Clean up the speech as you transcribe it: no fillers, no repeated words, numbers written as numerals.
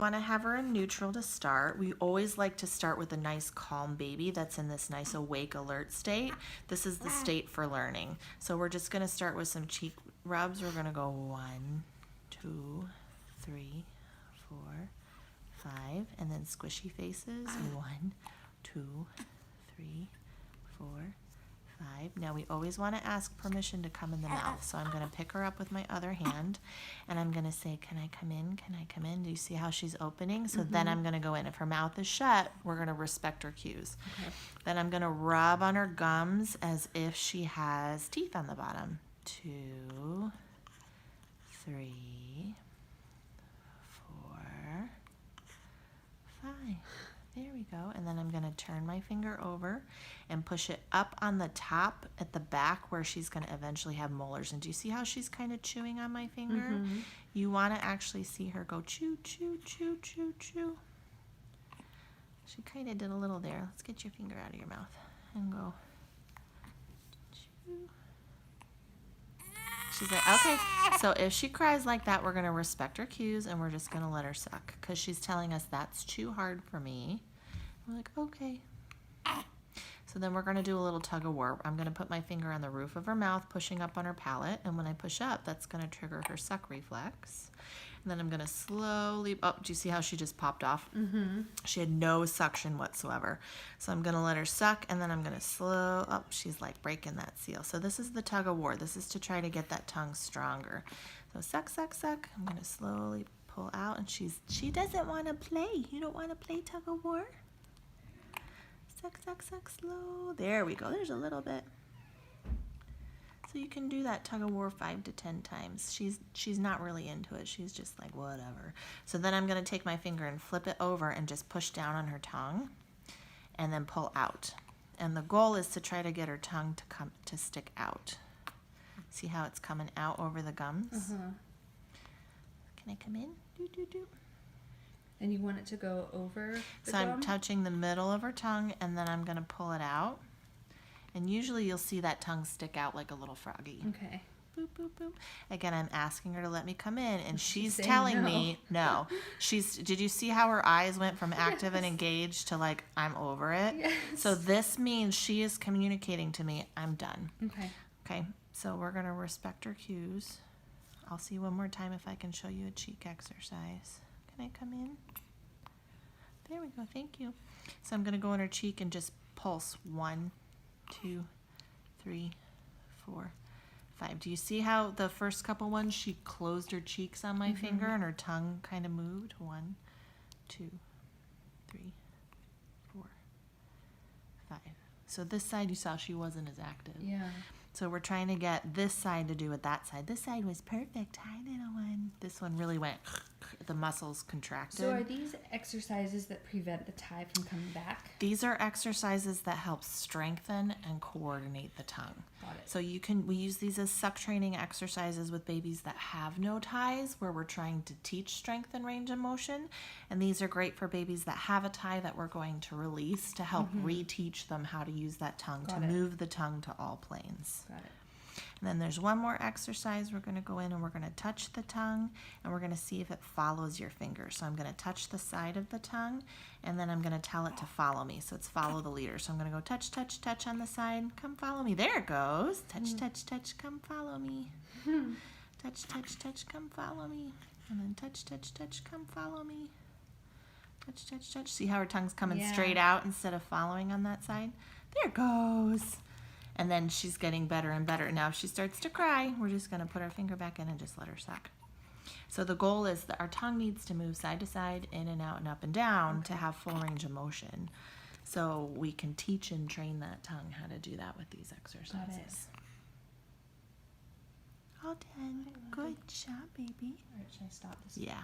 want to have her in neutral to start. We always like to start with a nice calm baby that's in this nice awake alert state. This is the state for learning. So we're just going to start with some cheek rubs. We're going to go 1, 2, 3, 4, 5, and then squishy faces. 1, 2, 3, 4, 5. Now we always want to ask permission to come in the mouth. So I'm going to pick her up with my other hand and I'm going to say, can I come in? Can I come in? Do you see how she's opening? So then I'm going to go in. If her mouth is shut, we're going to respect her cues. Okay. Then I'm going to rub on her gums as if she has teeth on the bottom. 2, 3, 4, 5. There we go. And then I'm going to turn my finger over and push it up on the top at the back where she's going to eventually have molars. And do you see how she's kind of chewing on my finger? You want to actually see her go chew, chew, chew, chew, chew. She kind of did a little there. Let's get your finger out of your mouth and go chew. She's like, okay. So if she cries like that, we're going to respect her cues and we're just going to let her suck because she's telling us that's too hard for me. We're like, okay. So then we're going to do a little tug of war. I'm going to put my finger on the roof of her mouth, pushing up on her palate. And when I push up, that's going to trigger her suck reflex. And then I'm going to slowly, oh, do you see how she just popped off? She had no suction whatsoever. So I'm going to let her suck, and then I'm going to oh, she's like breaking that seal. So this is the tug of war. This is to try to get that tongue stronger. So suck, suck, suck. I'm going to slowly pull out, and she doesn't want to play. You don't want to play tug of war? Suck, suck, suck, slow. There we go. There's a little bit. So you can do that tug of war 5 to 10 times. She's not really into it. She's just like, whatever. So then I'm going to take my finger and flip it over and just push down on her tongue and then pull out. And the goal is to try to get her tongue to stick out. See how it's coming out over the gums? Can I come in? Do, do, do. And you want it to go over the So gum? I'm touching the middle of her tongue and then I'm going to pull it out. And usually you'll see that tongue stick out like a little froggy. Okay. Boop, boop, boop. Again, I'm asking her to let me come in, and she's telling me no. Did you see how her eyes went from active and engaged to like, I'm over it? Yes. So this means she is communicating to me, I'm done. Okay. Okay, so we're going to respect her cues. I'll see one more time if I can show you a cheek exercise. Can I come in? There we go, thank you. So I'm going to go in her cheek and just pulse 1, 2, 3, 4, 5. Do you see how the first couple ones she closed her cheeks on my finger and her tongue kind of moved? 1, 2, 3, 4, 5. So this side you saw she wasn't as active. Yeah. So we're trying to get this side to do what that side. This side was perfect. Hi, little one. This one really went, the muscles contracted. So are these exercises that prevent the tie from coming back? These are exercises that help strengthen and coordinate the tongue. Got it. So we use these as suck training exercises with babies that have no ties, where we're trying to teach strength and range of motion. And these are great for babies that have a tie that we're going to release to help reteach them how to use that tongue, to move the tongue to all planes. Got it. And then there's one more exercise. We're going to go in and we're going to touch the tongue and we're going to see if it follows your finger. So I'm going to touch the side of the tongue and then I'm going to tell it to follow me. So it's follow the leader. So I'm going to go touch, touch, touch on the side. Come follow me. There it goes. Touch, touch, touch. Come follow me. Touch, touch, touch. Come follow me. And then touch, touch, touch. Come follow me. Touch, touch, touch. See how her tongue's coming straight out instead of following on that side? There it goes. And then she's getting better and better. Now if she starts to cry, we're just going to put our finger back in and just let her suck. So the goal is that our tongue needs to move side to side, in and out and up and down to have full range of motion. So we can teach and train that tongue how to do that with these exercises. All done. Good job, baby. All right, should I stop this? Yeah.